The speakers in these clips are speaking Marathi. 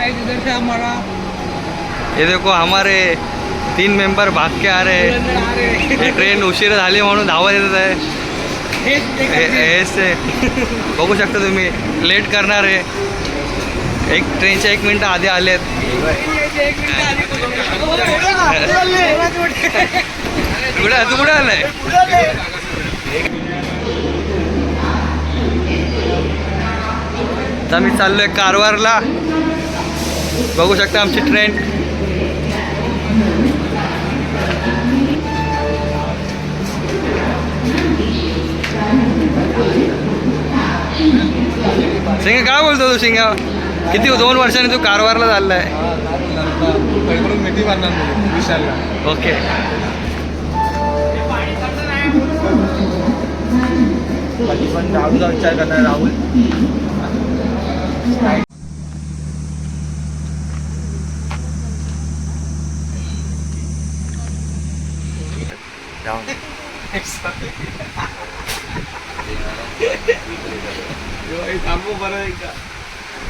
इधर से हमारा। ये देखो हमारे 3 मेंबर भाग के आ रहे हैं। ये ट्रेन उशीर झाली म्हणून धावत येत आहे से बघू शकता तुम्ही लेट करणार आहे एक ट्रेनच्या 1 मिनिट आधी आलेत कुठे आलाय आता मी चाललोय कारवारला बघू शकता आमची ट्रेन सिंगा काय बोलतो तू सिंगा किती 2 वर्षांनी तू कारवारला चाललाय ओके विचार करणार राहुल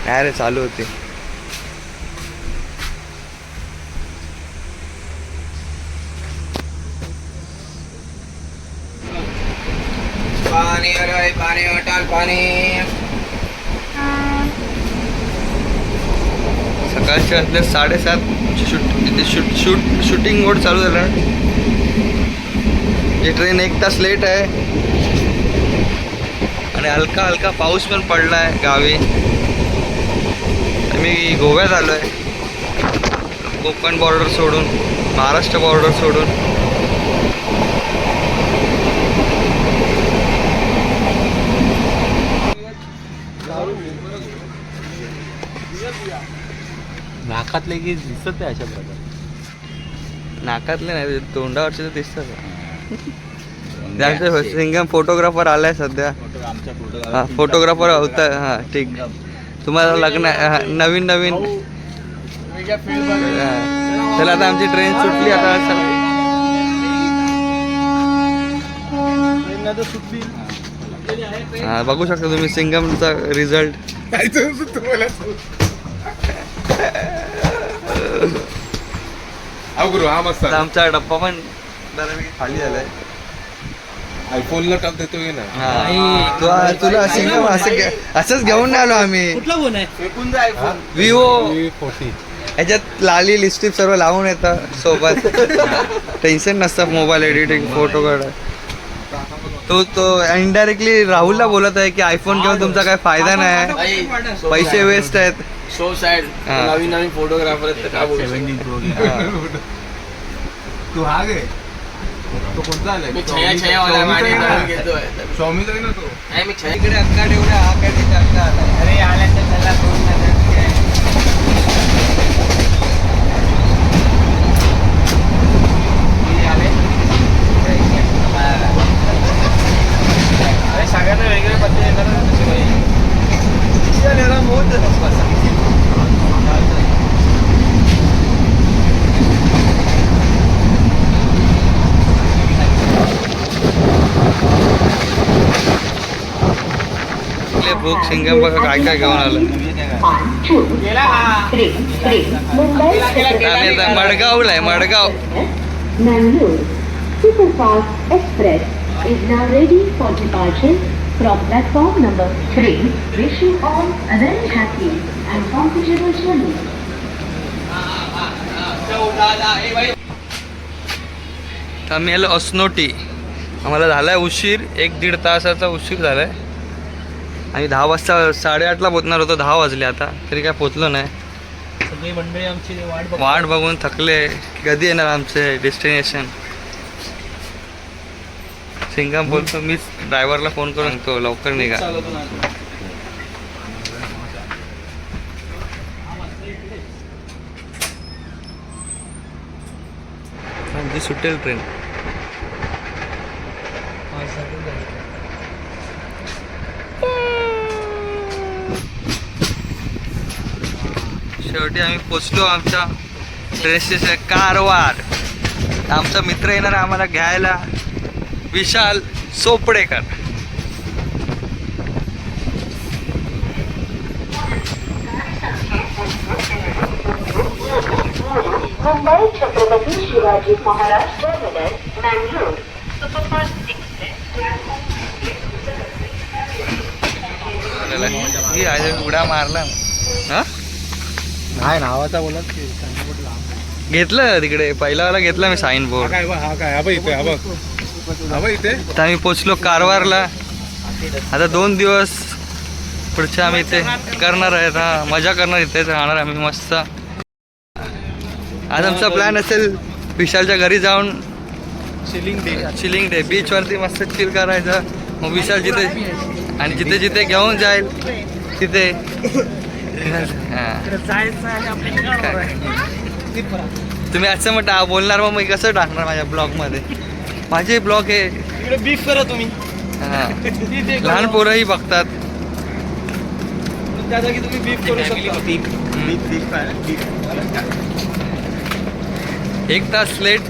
नाही रे चालू होती पाणी अरे पाणी अटाल पाणी सकाळच्या असल्या 7:30 शूटिंग मोड चालू झाला ही ट्रेन 1 तास लेट आहे आणि हलका हलका पाऊस पण पडला आहे गावी मी गोव्यात आलो आहे कोकण बॉर्डर सोडून महाराष्ट्र बॉर्डर सोडून नाकातले की दिसत आहे अशा प्रकारे नाकातले नाही तोंडावरचे तर दिसतात त्यांचा सिंगम फोटोग्राफर आलाय सध्या हा फोटोग्राफर होता हा ठीक तुम्हाला लग्न नवीन चला आता आमची ट्रेन सुटली आता हा बघू शकता तुम्ही सिंगमचा रिझल्ट आमचा डब्बा पण बऱ्यापैकी खाली झालाय आयफोनला टप देतोय ना तुला असंच घेऊन नाही आलो आम्ही कुठला फोन आहे विवो 40 ह्याच्यात लाली लिपस्टिक सर्व लावून येतं सोबत टेन्शन नसतं मोबाईल एडिटिंग फोटो काढा तो इनडायरेक्टली राहुलला बोलत आहे की आयफोन घेऊन तुमचा काय फायदा नाही पैसे वेस्ट आहेत शो साइड नवीन फोटोग्राफर आहेत काय बोलू तू हा घे तो कोणता आलाय मी छया वाला माडी घेतोय स्वामीचा आहे ना तो नाही मी छयाकडे अक्का ठेवला हा काय तिथे अक्का आला अरे आला तर त्याला फोन सगळ्यांना वेगळे पद्धती येणार भूक सिंगम बघा काय काय घेऊन आलं आम्ही आता मडगावला आहे Madgaon Mangalore Superfast Express is now ready for departure from platform number 3. Wish you all a very happy and comfortable journey. आम्ही आलो अस्नोटी आम्हाला झालाय उशीर 1-1.5 तासाचा उशीर झालाय आणि 10 वाजता 8:30ला पोचणार होतो 10 वाजले आता तरी काय पोचलो नाही सगळी मंडळी आमची वाट बघून थकले कधी येणार आमचे डेस्टिनेशन सिंगम बोलतो मीच ड्रायव्हरला फोन करून सांगतो लवकर निघा सुटेल ट्रेन शेवटी आम्ही पोचलो आमच्या ट्रेन स्टेशन कारवार आमचा मित्र येणार आम्हाला घ्यायला विशाल Chopdekar Mumbai Chhatrapati Shivaji Maharaj Terminus, Mangalore. Superfast Express. ही आज उडा मारला हा नाही नावाचा बोलत घेतलं तिकडे पहिला वाला घेतला मी साईन बोर्ड. काय हा काय हा बघ इथे हा बघ हा बघ इथे आता आम्ही पोचलो कारवारला. आता 2 दिवस पुढचे आम्ही इथे करणार आहेत. हा मजा करणार, इथेच राहणार आम्ही मस्त. आज आमचा प्लॅन असेल विशालच्या घरी जाऊन चिलिंग डे बीचवरती मस्त चिल करायचं. मग विशाल जिथे आणि जिथे जिथे घेऊन जाईल तिथे तुम्ही असं मग बोलणार मग मी कसं टाकणार माझ्या ब्लॉगमध्ये. माझे ब्लॉग हे बीफ करा तुम्ही. हां लहान पोरंही बघतात. त्या जागी तुम्ही बीफ करू शकता. 1 तास लेट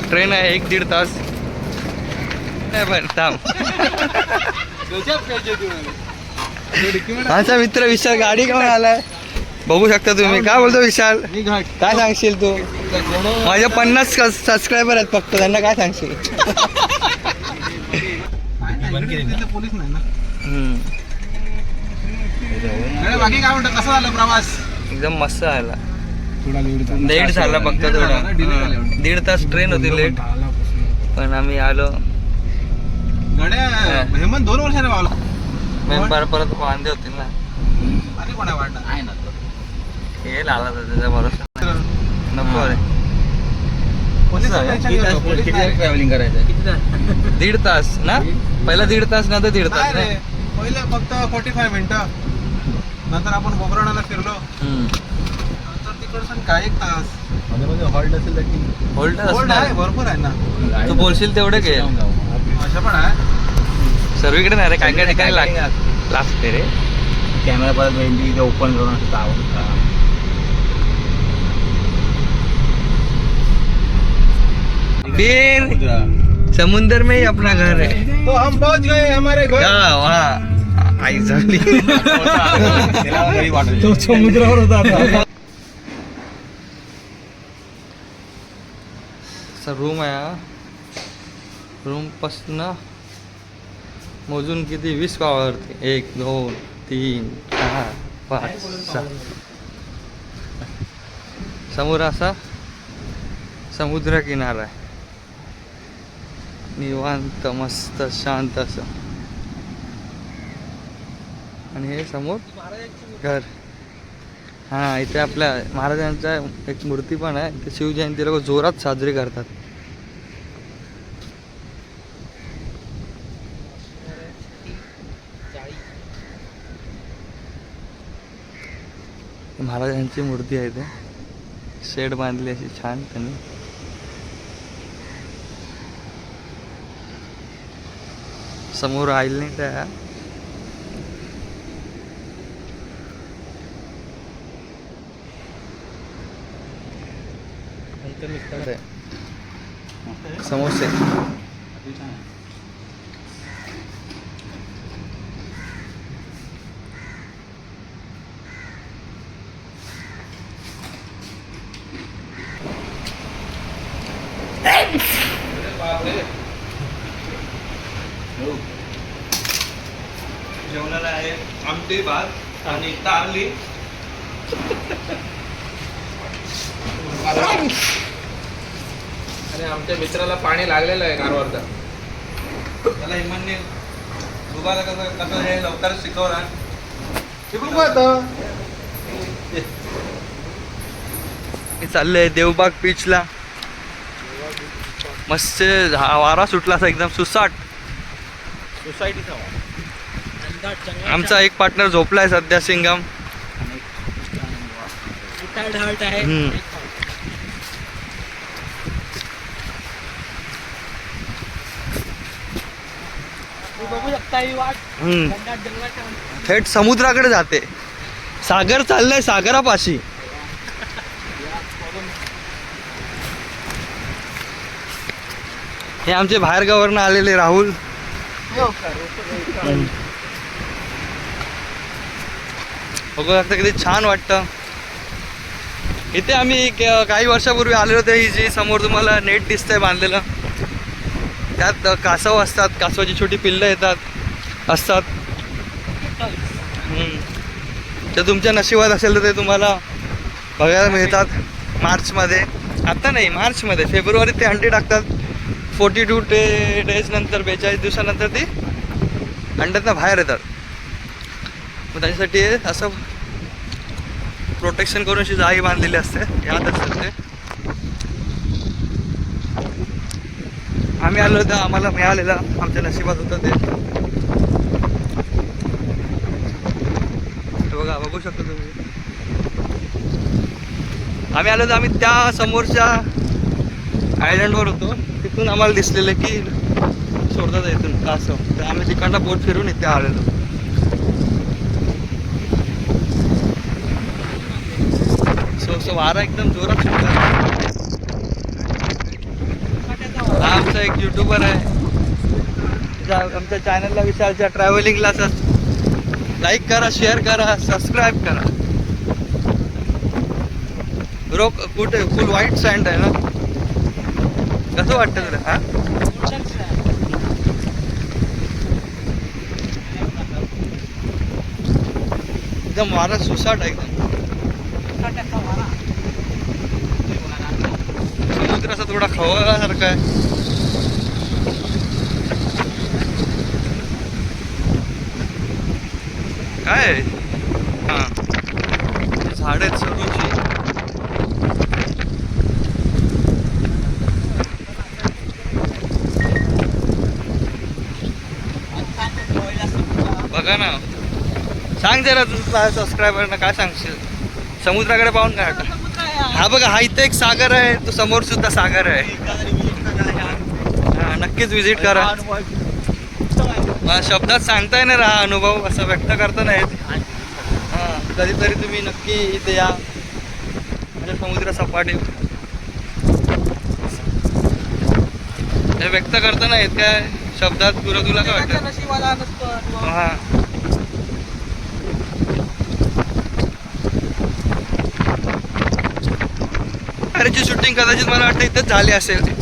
ट्रेन आहे, 1-1.5 तास. नाही पण थांब. माझा मित्र विशाल गाडी घेऊन आलाय, बघू शकता तुम्ही. काय बोलतो विशाल, काय सांगशील तू? माझे 50 सबस्क्रायबर आहेत फक्त, त्यांना काय सांगशील? पोलीस नाही ना. हम्म. बाकी काय म्हणतात, कसं झालं प्रवास? एकदम मस्त आला. थोडा लेट झाला फक्त थोडा. 1.5 तास ट्रेन होती लेट, पण आम्ही आलो. गड्या हेमंत 2 वर्षाने वावला. मेंबर परत वांदे होतील ना. अरे कोणा वाटत आहे ना हे लाला त्याचा भरोसा नको रे. ट्रॅव्हलिंग करायचं 1.5 तास ना, पहिला 1.5 तास नंतर 1.5 तास रे पहिले फक्त 45 मिनिटं, नंतर आपण गोकर्णाला फिरलो, नंतर तिकडचं काय 1 तास हॉल्ट असेल होल्ड Hold आहे, भरपूर आहे ना. तू बोलशील तेवढे घे. असं पण आहे. सर्वीकडे नाही रे, काय काय ठिकाणी लागते रे. कॅमेरा परत वेंडी ओपन करून फिर समुंदर में ही अपना घर है. तो हम पहुंच गए हमारे घर. वहाँ आई झाली. तो समुद्रावर होता आता. रूम आहे हा. रूम पासून मोजून किती 20 पावरती 1 2 3 4 5 6. समोर असा समुद्र किनारा आहे, निवांत मस्त शांत असं. आणि हे समोर घर. हां इथे आपल्या महाराजांचा एक मूर्ती पण आहे. इथे शिवजयंती लोक जोरात साजरी करतात. महाराजांची मूर्ती आहे. इथे शेड बांधली अशी छान त्यांनी. समोर आईलँड आहे. समोसे जेवणाला आहे आमटी भात आणि तारली. आणि आमच्या मित्राला पाणी लागलेलं आहे कारवारचा. त्याला इमानने दुबारा कसं हे लवकर शिकवला. चाललंय देवबाग बीचला. मस्त वारा सुटला असा एकदम सुसाट. सोसायटीचा आमचा एक पार्टनर झोपलाय सध्या सिंगम. बघू शकता ही वाट थेट समुद्राकडे जाते. सागर चाललंय सागरापाशी. हे आमचे बाहेर गावावरनं आलेले राहुल. बघू शकता किती छान वाटतं. इथे आम्ही काही वर्षापूर्वी आलेलो होतो. ही जी समोर तुम्हाला नेट दिसतंय बांधलेलं, त्यात कासव असतात, कासवाची छोटी पिल्लं येतात असतात. तर तुमच्या नशिबात असेल तर ते तुम्हाला बघायला मिळतात मार्चमध्ये. आत्ता नाही, मार्चमध्ये, फेब्रुवारीत ते अंडे टाकतात. 42 डेज नंतर, 42 दिवसानंतर ती अंड्यातनं बाहेर येतात. मग त्याच्यासाठी असं प्रोटेक्शन करून अशी जाळी बांधलेली असते, यात असतात ते. आम्ही आलो होतो, आम्हाला मिळालेलं, आमच्या नशिबात होतं ते. बघा, बघू शकता तुम्ही. आम्ही आलो होतो, आम्ही त्या समोरच्या आयलंडवर होतो. तिथून आम्हाला दिसलेलं की सोडतात इथून कासव. तर आम्ही तिकडनं बोट फिरून इथे आलेलो. सो वारा एकदम जोरात सुटला. हा आमचा एक युट्यूबर आहे, आमच्या चॅनलला विशालच्या ट्रॅव्हलिंगला लाईक करा, शेअर करा, सबस्क्राईब करा. ब्रो कुठे फुल व्हाईट सँड आहे ना, कसं वाटतं तुला? हा एकदम वारा सुसाट आहे एकदम. समुद्र असा थोडा खवळल्यासारखा आहे. काय हा झाड आहेत सरूची. बघा ना, सांग जरा तुझ्या सबस्क्रायबरना काय सांगशील समुद्राकडे पाहून? काय वाटतं? हा बघा, हा इथे एक सागर आहे, तो समोर सुद्धा सागर आहे. हा, नक्कीच विजिट करा. शब्दात सांगता येणार हा अनुभव, असं व्यक्त करता नाही येत. हां, कधीतरी तुम्ही नक्की इथे या, म्हणजे समुद्र सपाटी. हे व्यक्त करता नाही येत काय शब्दात? तुला काय वाटतं? हां, अरेची शूटिंग कदाचित मला वाटतं इथंच झाली असेल.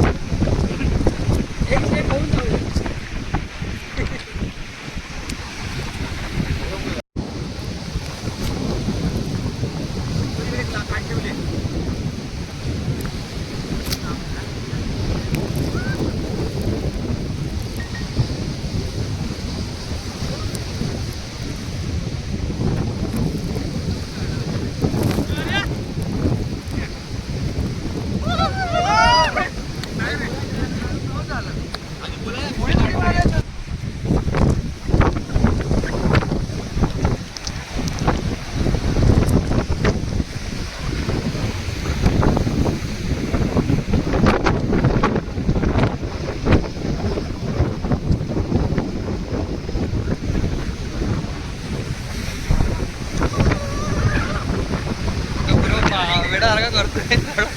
वेडा सारखा करतोय.